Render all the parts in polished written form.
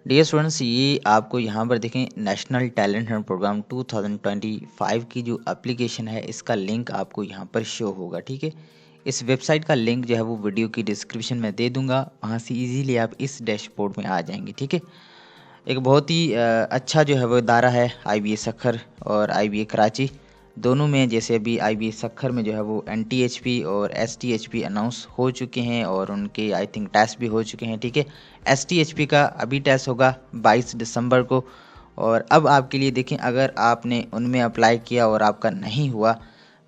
Dear students, ये आपको यहाँ पर देखें नेशनल टैलेंट हंट प्रोग्राम 2025 की जो एप्लीकेशन है इसका लिंक आपको यहाँ पर शो होगा। ठीक है, इस वेबसाइट का लिंक जो है वो वीडियो की डिस्क्रिप्शन में दे दूंगा, वहाँ से इजीली आप इस डैशबोर्ड में आ जाएंगे। ठीक है, एक बहुत ही अच्छा जो है वो इदारा है IBA सक्खर और IBA कराची दोनों में। जैसे अभी IBA सक्खर में जो है वो NTHP और STHP अनाउंस हो चुके हैं और उनके आई थिंक टेस्ट भी हो चुके हैं। ठीक है, STHP का अभी टेस्ट होगा 22 दिसंबर को। और अब आपके लिए देखें, अगर आपने उनमें अप्लाई किया और आपका नहीं हुआ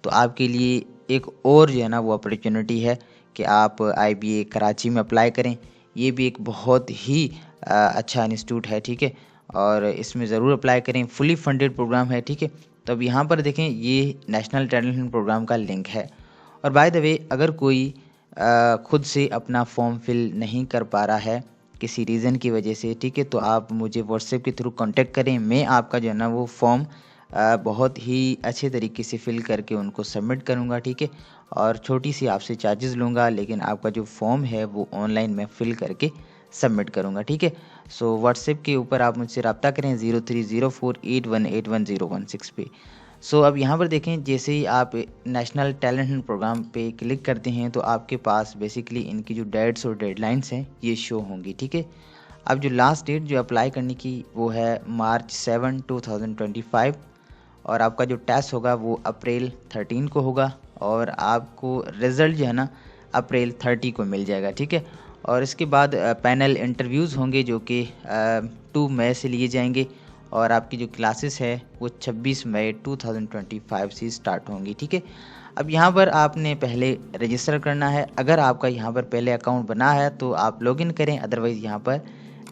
तो आपके लिए एक और जो है ना वो अपॉर्चुनिटी है कि आप IBA कराची में अप्लाई करें। ये भी एक बहुत ही अच्छा इंस्टीट्यूट है। ठीक है, और इसमें ज़रूर अप्लाई करें, फुली फंडेड प्रोग्राम है। ठीक है, तो अब यहाँ पर देखें ये नेशनल टैलेंट प्रोग्राम का लिंक है। और बाय द वे, अगर कोई खुद से अपना फॉर्म फिल नहीं कर पा रहा है किसी रीज़न की वजह से, ठीक है, तो आप मुझे व्हाट्सएप के थ्रू कांटेक्ट करें। मैं आपका जो है ना वो फॉर्म बहुत ही अच्छे तरीके से फिल करके उनको सबमिट करूँगा। ठीक है, और छोटी सी आपसे चार्जेस लूँगा, लेकिन आपका जो फॉर्म है वो ऑनलाइन मैं फिल करके सबमिट करूँगा। ठीक है, सो व्हाट्सएप के ऊपर आप मुझसे रब्ता करें 0304818101 पे। सो अब यहाँ पर देखें, जैसे ही आप नेशनल टैलेंट हंट प्रोग्राम पे क्लिक करते हैं तो आपके पास बेसिकली इनकी जो डेट्स और डेडलाइंस हैं ये शो होंगी। ठीक है, अब जो लास्ट डेट जो अप्लाई करने की वो है मार्च 7, 2025 और आपका जो टेस्ट होगा वो अप्रैल 13 को होगा और आपको रिज़ल्ट जो है ना अप्रैल 30 को मिल जाएगा। ठीक है, और इसके बाद पैनल इंटरव्यूज़ होंगे जो कि 2 मई से लिए जाएंगे और आपकी जो क्लासेस है वो 26 मई 2025 से स्टार्ट होंगी। ठीक है, अब यहाँ पर आपने पहले रजिस्टर करना है। अगर आपका यहाँ पर पहले अकाउंट बना है तो आप लॉगिन करें, अदरवाइज़ यहाँ पर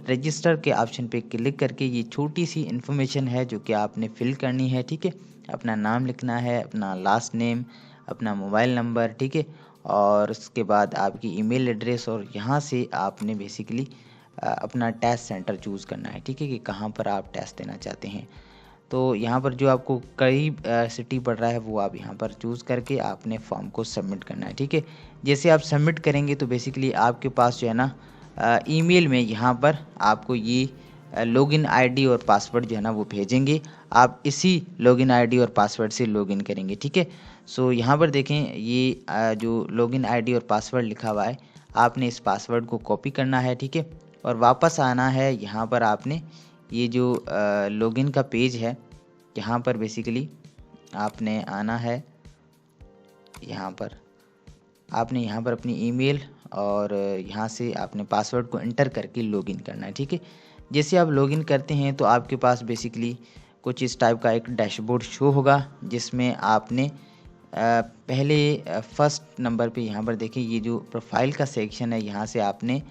रजिस्टर के ऑप्शन पे क्लिक करके ये छोटी सी इन्फॉर्मेशन है जो कि आपने फिल करनी है। ठीक है, अपना नाम लिखना है, अपना लास्ट नेम, अपना मोबाइल नंबर। ठीक है, और उसके बाद आपकी ईमेल एड्रेस और यहाँ से आपने बेसिकली अपना टेस्ट सेंटर चूज़ करना है। ठीक है, कि कहाँ पर आप टेस्ट देना चाहते हैं। तो यहाँ पर जो आपको करीब सिटी पड़ रहा है वो आप यहाँ पर चूज़ करके आपने फॉर्म को सबमिट करना है। ठीक है, जैसे आप सबमिट करेंगे तो बेसिकली आपके पास जो है ना ईमेल में यहाँ पर आपको ये लॉगिन आईडी और पासवर्ड जो है ना वो भेजेंगे। आप इसी लॉगिन आईडी और पासवर्ड से लॉगिन करेंगे। ठीक है, सो यहाँ पर देखें ये जो लॉगिन आईडी और पासवर्ड लिखा हुआ है, आपने इस पासवर्ड को कॉपी करना है। ठीक है, और वापस आना है यहाँ पर। आपने ये जो लॉगिन का पेज है यहाँ पर बेसिकली आपने आना है। यहाँ पर आपने यहाँ पर अपनी ईमेल और यहाँ से आपने पासवर्ड को एंटर करके लॉगिन करना है। ठीक है, जैसे आप लॉगिन करते हैं तो आपके पास बेसिकली कुछ इस टाइप का एक डैशबोर्ड शो होगा जिसमें आपने पहले फर्स्ट नंबर पे यहाँ पर देखें ये जो प्रोफाइल का सेक्शन है, यहाँ से आपने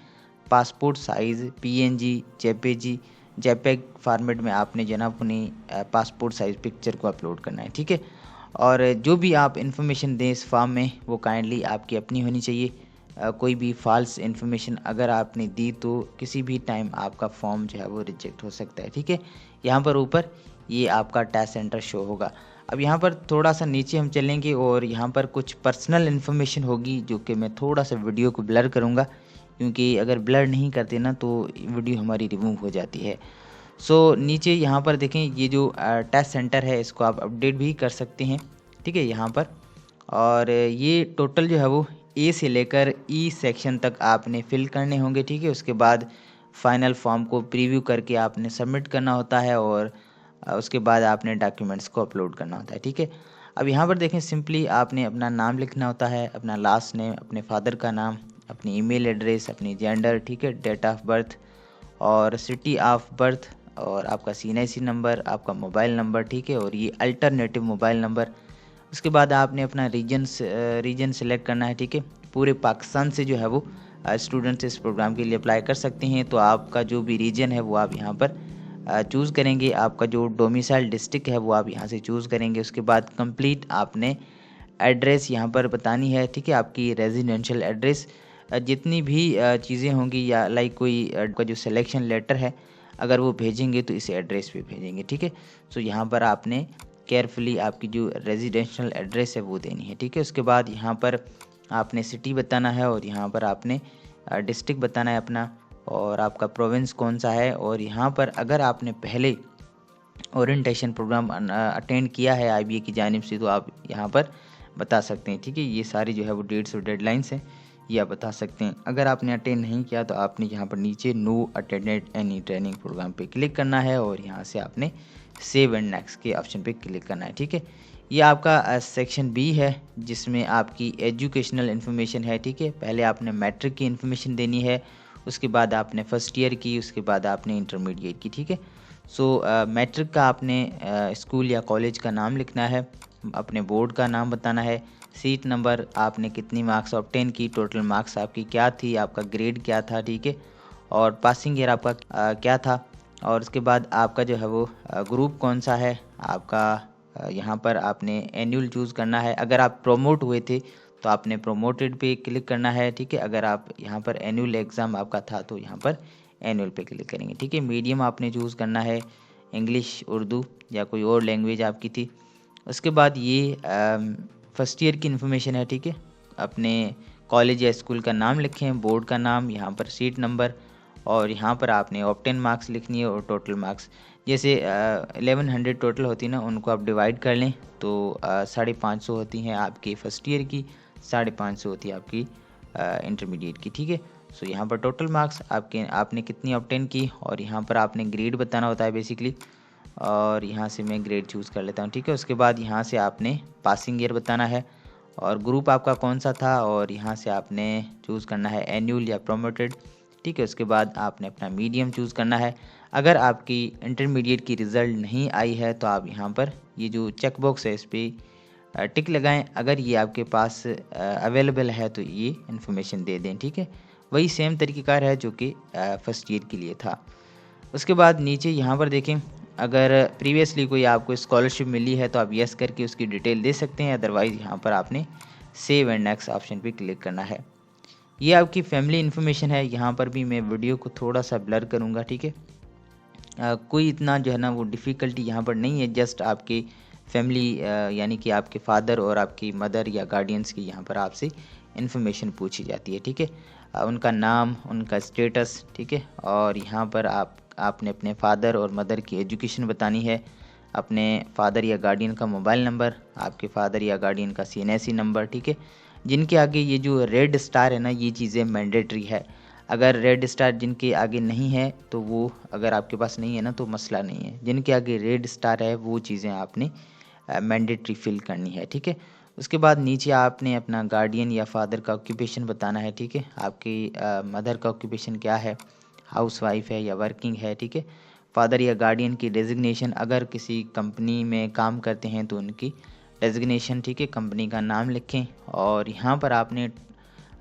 passport size PNG JPEG format में आपने जो है ना अपनी पासपोर्ट साइज़ पिक्चर को अपलोड करना है। ठीक है, और जो भी आप इन्फॉर्मेशन दें इस फॉर्म में वो काइंडली आपकी अपनी होनी चाहिए। कोई भी फॉल्स इन्फॉर्मेशन अगर आपने दी तो किसी भी टाइम आपका फॉर्म जो है वो रिजेक्ट हो सकता है। ठीक है, यहाँ पर ऊपर ये आपका टेस्ट सेंटर शो होगा। अब यहाँ पर थोड़ा सा नीचे हम चलेंगे और यहाँ पर कुछ पर्सनल इन्फॉर्मेशन होगी जो कि मैं थोड़ा सा वीडियो को ब्लर करूँगा, क्योंकि अगर ब्लर नहीं करते ना तो वीडियो हमारी रिमूव हो जाती है। सो नीचे यहाँ पर देखें ये जो टेस्ट सेंटर है इसको आप अपडेट भी कर सकते हैं। ठीक है, यहाँ पर और ये टोटल जो है वो A से लेकर E सेक्शन तक आपने फिल करने होंगे। ठीक है, उसके बाद फाइनल फॉर्म को प्रीव्यू करके आपने सबमिट करना होता है और उसके बाद आपने डॉक्यूमेंट्स को अपलोड करना होता है। ठीक है, अब यहाँ पर देखें सिंपली आपने अपना नाम लिखना होता है, अपना लास्ट नेम, अपने फादर का नाम, अपनी ईमेल एड्रेस, अपनी जेंडर, ठीक है, डेट ऑफ बर्थ और सिटी ऑफ बर्थ और आपका CNIC नंबर, आपका मोबाइल नंबर। ठीक है, और ये अल्टरनेटिव मोबाइल नंबर। उसके बाद आपने अपना रीजन सेलेक्ट करना है। ठीक है, पूरे पाकिस्तान से जो है वो स्टूडेंट्स इस प्रोग्राम के लिए अप्लाई कर सकते हैं। तो आपका जो भी रीजन है वो आप यहाँ पर चूज़ करेंगे। आपका जो डोमिसाइल डिस्ट्रिक्ट है वो आप यहाँ से चूज़ करेंगे। उसके बाद कंप्लीट आपने एड्रेस यहाँ पर बतानी है। ठीक है, आपकी रेजिडेंशियल एड्रेस, जितनी भी चीज़ें होंगी या लाइक कोई का जो सिलेक्शन लेटर है अगर वो भेजेंगे तो इस एड्रेस पे भेजेंगे। ठीक है, सो यहाँ पर आपने केयरफुली आपकी जो रेजिडेंशियल एड्रेस है वो देनी है। ठीक है, उसके बाद यहाँ पर आपने सिटी बताना है और यहाँ पर आपने डिस्ट्रिक्ट बताना है अपना। और आपका प्रोविंस कौन सा है, और यहाँ पर अगर आपने पहले ओरिएंटेशन प्रोग्राम अटेंड किया है आईबीए की जानिब से तो आप यहाँ पर बता सकते हैं। ठीक है, ये सारी जो है वो डेट्स और डेडलाइंस हैं, ये आप बता सकते हैं। अगर आपने अटेंड नहीं किया तो आपने यहाँ पर नीचे no attended any training programme पे क्लिक करना है और यहाँ से आपने सेव एंड नेक्स्ट के ऑप्शन पे क्लिक करना है। ठीक है, ये आपका सेक्शन बी है जिसमें आपकी एजुकेशनल इन्फॉर्मेशन है। ठीक है, पहले आपने मैट्रिक की इन्फॉर्मेशन देनी है, उसके बाद आपने फर्स्ट ईयर की, उसके बाद आपने इंटरमीडिएट की। ठीक है, सो मैट्रिक का आपने स्कूल या कॉलेज का नाम लिखना है, अपने बोर्ड का नाम बताना है, सीट नंबर, आपने कितनी मार्क्स ऑब्टेन की, टोटल मार्क्स आपकी क्या थी, आपका ग्रेड क्या था। ठीक है, और पासिंग ईयर आपका क्या था, और उसके बाद आपका जो है वो ग्रुप कौन सा है आपका। यहाँ पर आपने एनुअल चूज़ करना है। अगर आप प्रोमोट हुए थे तो आपने प्रोमोटेड पे क्लिक करना है। ठीक है, अगर आप यहाँ पर एनुअल एग्ज़ाम आपका था तो यहाँ पर एनुअल पे क्लिक करेंगे। ठीक है, मीडियम आपने चूज़ करना है, इंग्लिश, उर्दू या कोई और लैंग्वेज आपकी थी। उसके बाद ये फर्स्ट ईयर की इन्फॉर्मेशन है। ठीक है, अपने कॉलेज या स्कूल का नाम लिखें, बोर्ड का नाम, यहाँ पर सीट नंबर, और यहाँ पर आपने ऑब्टेन मार्क्स लिखनी है और टोटल मार्क्स। जैसे 1100 टोटल होती है ना, उनको आप डिवाइड कर लें तो 550 होती हैं आपकी फ़र्स्ट ईयर की, 550 होती है आपकी इंटरमीडिएट की। ठीक है, सो यहाँ पर टोटल मार्क्स आपने कितनी ऑब्टेन की, और यहाँ पर आपने ग्रेड बताना होता है बेसिकली, और यहाँ से मैं ग्रेड चूज़ कर लेता हूँ। ठीक है, उसके बाद यहाँ से आपने पासिंग ईयर बताना है और ग्रुप आपका कौन सा था, और यहाँ से आपने चूज़ करना है एनुअल या प्रोमोटेड। ठीक है, उसके बाद आपने अपना मीडियम चूज़ करना है। अगर आपकी इंटरमीडिएट की रिज़ल्ट नहीं आई है तो आप यहाँ पर ये जो चेक बॉक्स है इस पर टिक लगाएं। अगर ये आपके पास अवेलेबल है तो ये इन्फॉर्मेशन दे दें। ठीक है, वही सेम तरीक़ेकार है जो कि फर्स्ट ईयर के लिए था। उसके बाद नीचे यहाँ पर देखें, अगर प्रीवियसली कोई आपको स्कॉलरशिप मिली है तो आप यस करके उसकी डिटेल दे सकते हैं, अदरवाइज़ यहाँ पर आपने सेव एंड नेक्स्ट ऑप्शन पे क्लिक करना है। ये आपकी फैमिली इन्फॉर्मेशन है। यहाँ पर भी मैं वीडियो को थोड़ा सा ब्लर करूँगा। ठीक है, कोई इतना जो है ना वो डिफ़िकल्टी यहाँ पर नहीं है, जस्ट आपकी फैमिली यानी कि आपके फादर और आपकी मदर या गार्डियंस की यहाँ पर आपसे इन्फॉर्मेशन पूछी जाती है। ठीक है, उनका नाम, उनका स्टेटस। ठीक है, और यहाँ पर आपने अपने फादर और मदर की एजुकेशन बतानी है, अपने फादर या गार्डियन का मोबाइल नंबर, आपके फादर या गार्डियन का CNSE नंबर। ठीक है, जिनके आगे ये जो रेड स्टार है ना, ये चीज़ें मैंडेटरी है। अगर रेड स्टार जिनके आगे नहीं है तो वो, अगर आपके पास नहीं है ना तो मसला नहीं है, जिनके आगे रेड स्टार है वो चीज़ें आपने मैंडेटरी फिल करनी है। ठीक है, उसके बाद नीचे आपने अपना गार्डियन या फादर का ऑक्यूपेशन बताना है। ठीक है, आपकी मदर का ऑक्यूपेशन क्या है, हाउसवाइफ है या वर्किंग है। ठीक है, फादर या गार्डियन की डेजिग्नेशन, अगर किसी कंपनी में काम करते हैं तो उनकी डेजिग्नेशन। ठीक है, कंपनी का नाम लिखें, और यहाँ पर आपने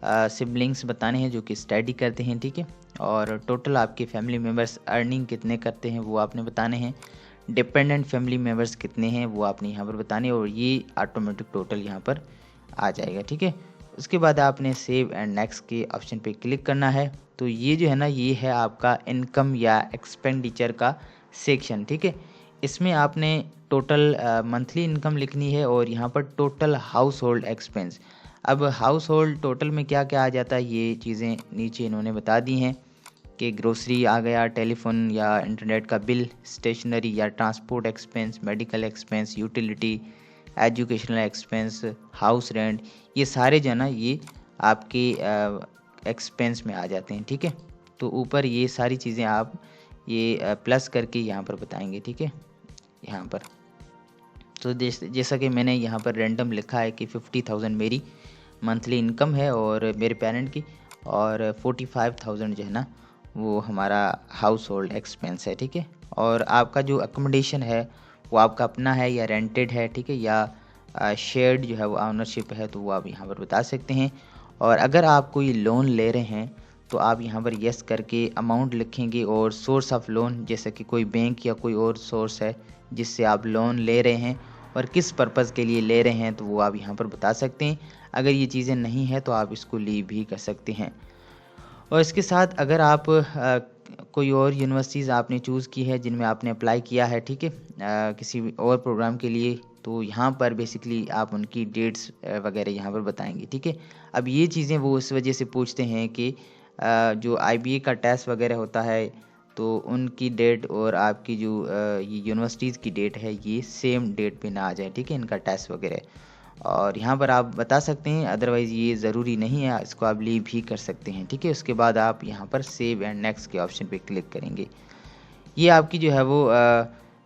सिबलिंग्स बताने हैं जो कि स्टडी करते हैं। ठीक है, और टोटल आपके फैमिली मेम्बर्स अर्निंग कितने करते हैं वो आपने बताने हैं, डिपेंडेंट फैमिली मेम्बर्स कितने हैं वो आपने यहाँ पर बताने, और ये ऑटोमेटिक टोटल यहाँ पर आ जाएगा। ठीक है, उसके बाद आपने सेव एंड नेक्स्ट के ऑप्शन पे क्लिक करना है। तो ये जो है ना, ये है आपका इनकम या एक्सपेंडिचर का सेक्शन। ठीक है, इसमें आपने टोटल मंथली इनकम लिखनी है और यहाँ पर टोटल हाउस होल्ड एक्सपेंस। अब हाउस होल्ड टोटल में क्या क्या आ जाता है ये चीज़ें नीचे इन्होंने बता दी हैं कि ग्रोसरी आ गया, टेलीफोन या इंटरनेट का बिल, स्टेशनरी या transport expense, medical expense, utility, educational expense, house rent, ये सारे जो है ना ये आपके एक्सपेंस में आ जाते हैं। ठीक है, तो ऊपर ये सारी चीज़ें आप ये प्लस करके यहाँ पर बताएंगे। ठीक है, यहाँ पर तो जैसा कि मैंने यहाँ पर रैंडम लिखा है कि 50,000 मेरी मंथली इनकम है और मेरे पेरेंट की, और 45,000 जो है ना वो हमारा हाउस होल्ड एक्सपेंस है। ठीक है, और आपका जो अकोमोडेशन है वो आपका अपना है या रेंटेड है। ठीक है, या शेयर्ड जो है वो ऑनरशिप है, तो वो आप यहाँ पर बता सकते हैं। और अगर आप कोई लोन ले रहे हैं तो आप यहाँ पर यस करके अमाउंट लिखेंगे, और सोर्स ऑफ लोन, जैसे कि कोई बैंक या कोई और सोर्स है जिससे आप लोन ले रहे हैं और किस पर्पज़ के लिए ले रहे हैं, तो वो आप यहाँ पर बता सकते हैं। अगर ये चीज़ें नहीं है तो आप इसको लीव भी कर सकते हैं। और इसके साथ अगर आप कोई और यूनिवर्सिटीज़ आपने चूज़ की है जिनमें आपने अप्लाई किया है, ठीक है, किसी और प्रोग्राम के लिए, तो यहाँ पर बेसिकली आप उनकी डेट्स वगैरह यहाँ पर बताएंगे। ठीक है, अब ये चीज़ें वो इस वजह से पूछते हैं कि जो IBA का टेस्ट वगैरह होता है तो उनकी डेट और आपकी जो ये यूनिवर्सिटीज़ की डेट है ये सेम डेट पे ना आ जाए, ठीक है, इनका टेस्ट वगैरह। और यहाँ पर आप बता सकते हैं, अदरवाइज़ ये ज़रूरी नहीं है, इसको आप लीव भी कर सकते हैं, ठीक है। उसके बाद आप यहाँ पर सेव एंड नेक्स्ट के ऑप्शन पे क्लिक करेंगे। ये आपकी जो है वो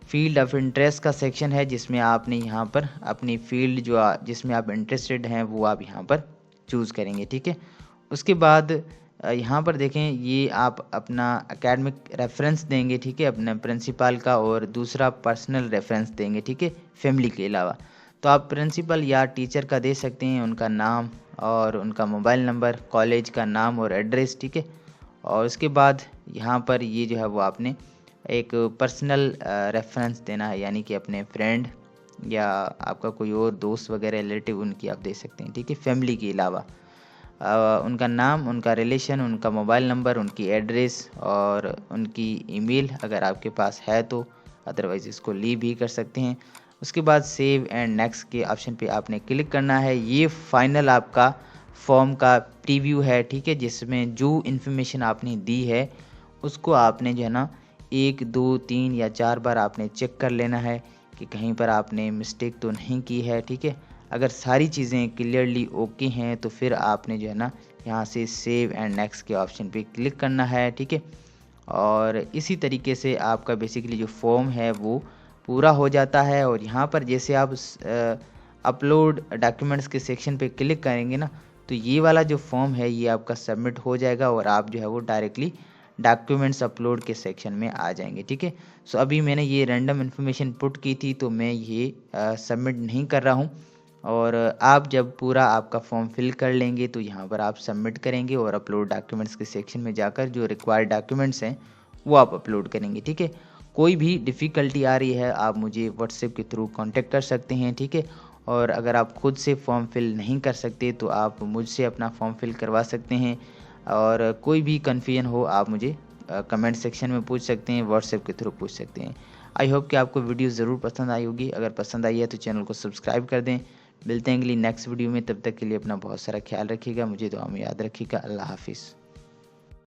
फील्ड ऑफ इंटरेस्ट का सेक्शन है, जिसमें आपने यहाँ पर अपनी फील्ड जो जिसमें आप इंटरेस्टेड हैं वो आप यहाँ पर चूज़ करेंगे, ठीक है। उसके बाद यहाँ पर देखें, ये आप अपना एकेडमिक रेफरेंस देंगे, ठीक है, अपने प्रिंसिपल का, और दूसरा पर्सनल रेफरेंस देंगे, ठीक है, फैमिली के अलावा। तो आप प्रिंसिपल या टीचर का दे सकते हैं, उनका नाम और उनका मोबाइल नंबर, कॉलेज का नाम और एड्रेस, ठीक है। और उसके बाद यहाँ पर ये जो है वो आपने एक पर्सनल रेफरेंस देना है, यानी कि अपने फ्रेंड या आपका कोई और दोस्त वगैरह रिलेटिव, उनकी आप दे सकते हैं, ठीक है, फैमिली के अलावा। उनका नाम, उनका रिलेशन, उनका मोबाइल नंबर, उनकी एड्रेस और उनकी ईमेल अगर आपके पास है तो, अदरवाइज़ इसको लीव भी कर सकते हैं। उसके बाद सेव एंड नेक्स्ट के ऑप्शन पे आपने क्लिक करना है। ये फाइनल आपका फॉर्म का प्रीव्यू है, ठीक है, जिसमें जो इन्फॉर्मेशन आपने दी है उसको आपने जो है ना 1, 2, 3 या 4 बार आपने चेक कर लेना है कि कहीं पर आपने मिस्टेक तो नहीं की है, ठीक है। अगर सारी चीज़ें क्लियरली ओके हैं तो फिर आपने जो है ना यहाँ से सेव एंड नेक्स्ट के ऑप्शन पे क्लिक करना है, ठीक है। और इसी तरीके से आपका बेसिकली जो फॉर्म है वो पूरा हो जाता है। और यहाँ पर जैसे आप अपलोड डॉक्यूमेंट्स के सेक्शन पे क्लिक करेंगे ना, तो ये वाला जो फॉर्म है ये आपका सबमिट हो जाएगा और आप जो है वो डायरेक्टली डॉक्यूमेंट्स अपलोड के सेक्शन में आ जाएंगे, ठीक है। सो अभी मैंने ये रैंडम इन्फॉर्मेशन पुट की थी तो मैं ये सबमिट नहीं कर रहा हूँ। और आप जब पूरा आपका फॉर्म फिल कर लेंगे तो यहाँ पर आप सबमिट करेंगे और अपलोड डॉक्यूमेंट्स के सेक्शन में जाकर जो रिक्वायर्ड डॉक्यूमेंट्स हैं वो आप अपलोड करेंगे, ठीक है। कोई भी डिफ़िकल्टी आ रही है आप मुझे व्हाट्सएप के थ्रू कांटेक्ट कर सकते हैं, ठीक है। और अगर आप खुद से फॉर्म फिल नहीं कर सकते तो आप मुझसे अपना फॉर्म फिल करवा सकते हैं। और कोई भी कन्फ्यूजन हो आप मुझे कमेंट सेक्शन में पूछ सकते हैं, व्हाट्सएप के थ्रू पूछ सकते हैं। आई होप कि आपको वीडियो ज़रूर पसंद आई होगी। अगर पसंद आई है तो चैनल को सब्सक्राइब कर दें। मिलते हैं अगली नेक्स्ट वीडियो में, तब तक के लिए अपना बहुत सारा ख्याल रखिएगा, मुझे दुआ में याद रखिएगा। अल्लाह हाफिज़।